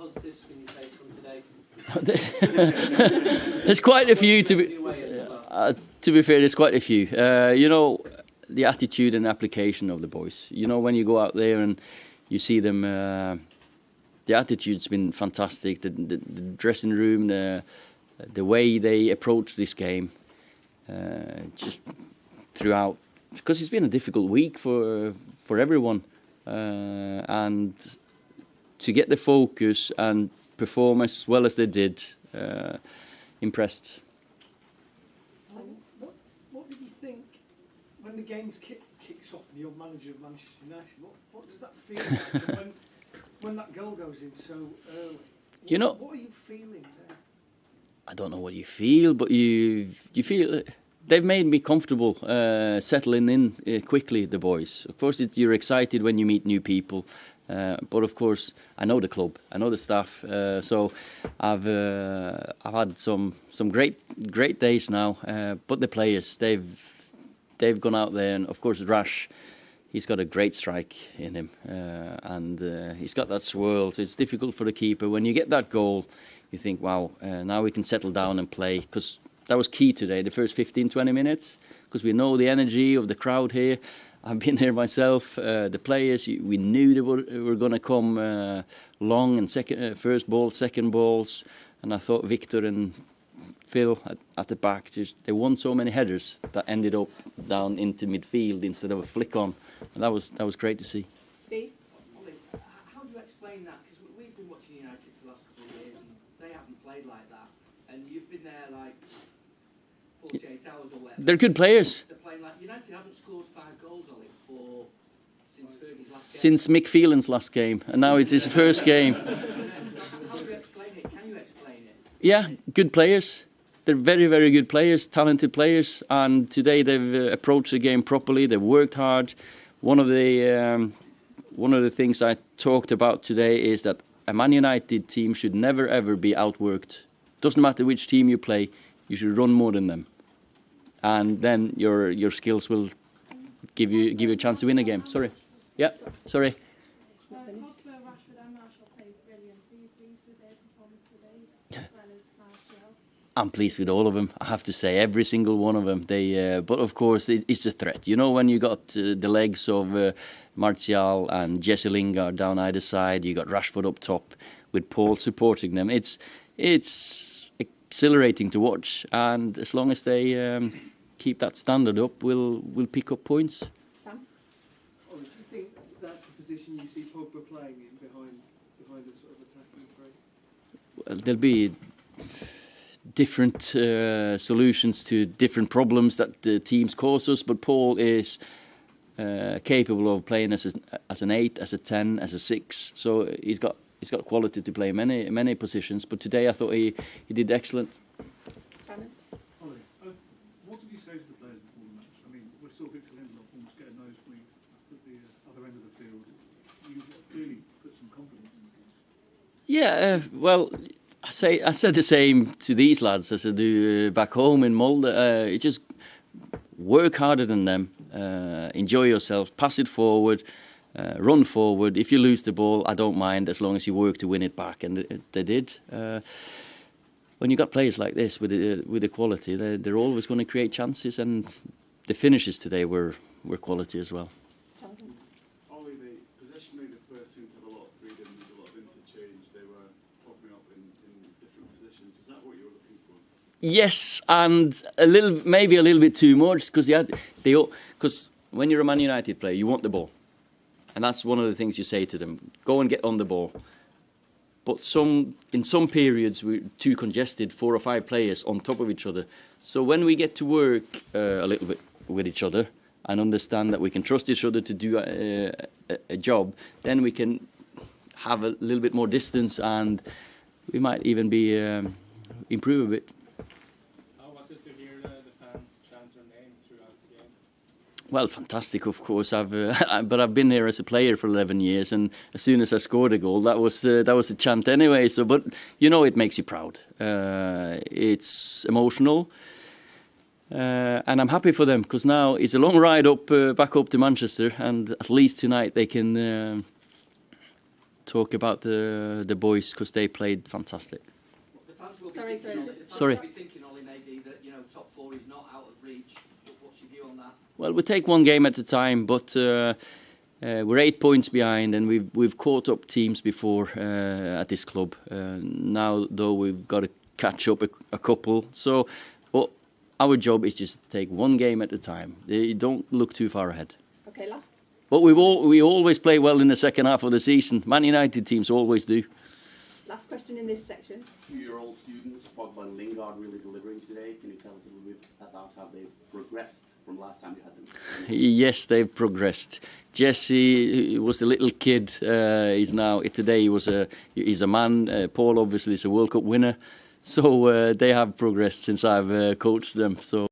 positives can you take from today? There's quite a few to be fair. There's quite a few. You know, the attitude and application of the boys. You know, when you go out there and you see them, the attitude's been fantastic. The dressing room, the way they approach this game, just throughout, because it's been a difficult week for everyone, and to get the focus and perform as well as they did, impressed. What did you think when the game kicks off and you're manager of Manchester United? What does that feel like when that goal goes in so early? You know, what are you feeling there? I don't know what you feel, but you feel they've made me comfortable, settling in quickly. The boys, of course, you're excited when you meet new people. But of course, I know the club, I know the staff, so I've had some great days now. But the players, they've gone out there, and of course Rash, he's got a great strike in him, and he's got that swirl. So it's difficult for the keeper. When you get that goal, you think, wow, now we can settle down and play, because that was key today, the first 15-20 minutes, because we know the energy of the crowd here. I've been here myself. The players, we knew they were going to come long and first balls, second balls, and I thought Victor and Phil at the back, they won so many headers that ended up down into midfield instead of a flick on, and that was great to see. Steve, Ollie, how do you explain that? Because we've been watching United for the last couple of years, and they haven't played like that, and you've been there like 48 hours or whatever. They're good players. Like United haven't scored 5 goals on it since Fergie's last game. Since Mick Phelan's last game, and now it's his first game. How do you explain it? Can you explain it? Yeah, good players. They're very, very good players, talented players, and today they've approached the game properly. They've worked hard. One of the things I talked about today is that a Man United team should never ever be outworked. Doesn't matter which team you play, you should run more than them. And then your skills will give you a chance to win a game. Sorry. Yeah, sorry. I'm pleased with all of them. I have to say, every single one of them. But of course, it's a threat. You know, when you got the legs of Martial and Jesse Lingard down either side, you got Rashford up top with Paul supporting them. It's exhilarating to watch, and as long as they keep that standard up, we'll pick up points. Sam? Oh, do you think that's the position you see Pogba playing in behind the sort of attacking three? Well, there'll be different solutions to different problems that the teams cause us, but Paul is capable of playing as an 8, as a 10, as a 6. So he's got quality to play many positions. But today I thought he did excellent. Simon? Ollie, what did you say to the players before the match? I mean, we saw Victor Lindelof almost get a nosebleed at the other end of the field. You clearly put some confidence in the game. Yeah, well, I said the same to these lads as I do back home in Molde. You just work harder than them, enjoy yourself, pass it forward, run forward. If you lose the ball, I don't mind as long as you work to win it back, and they did. When you got players like this with the quality, they're always going to create chances, and the finishes today were quality as well. Ollie, the possession made the first seem to have a lot of freedom, a lot of interchange. They were popping up in different positions. Was that what you were looking for? Yes, and maybe a little bit too much, because when you're a Man United player, you want the ball, and that's one of the things you say to them: go and get on the ball. But in some periods we're too congested, 4 or 5 players on top of each other. So when we get to work a little bit with each other and understand that we can trust each other to do a job, then we can have a little bit more distance, and we might even be improve a bit. How was it to hear the fans chant your name throughout the game? Well, fantastic, of course. But I've been here as a player for 11 years, and as soon as I scored a goal, that was a chant anyway. So, but you know, it makes you proud. It's emotional, and I'm happy for them, because now it's a long ride back up to Manchester, and at least tonight they can talk about the boys because they played fantastic. The fans will be Sorry, thinking, sorry. Sorry. Will be thinking, Ollie, maybe that top 4 is not out of reach. What's your view on that? Well, we take one game at a time, but we're 8 points behind, and we've caught up teams before at this club. Now, though, we've got to catch up a couple. So, but our job is just to take one game at a time. They don't look too far ahead. Okay, last. But we always play well in the second half of the season. Man United teams always do. Last question in this section. 2-year-old students, Pogba and Lingard really delivering today. Can you tell us a little bit about how they've progressed from last time you had them? Yes, they've progressed. Jesse was a little kid. Today he's a man. Paul obviously is a World Cup winner. So they have progressed since I've coached them. So.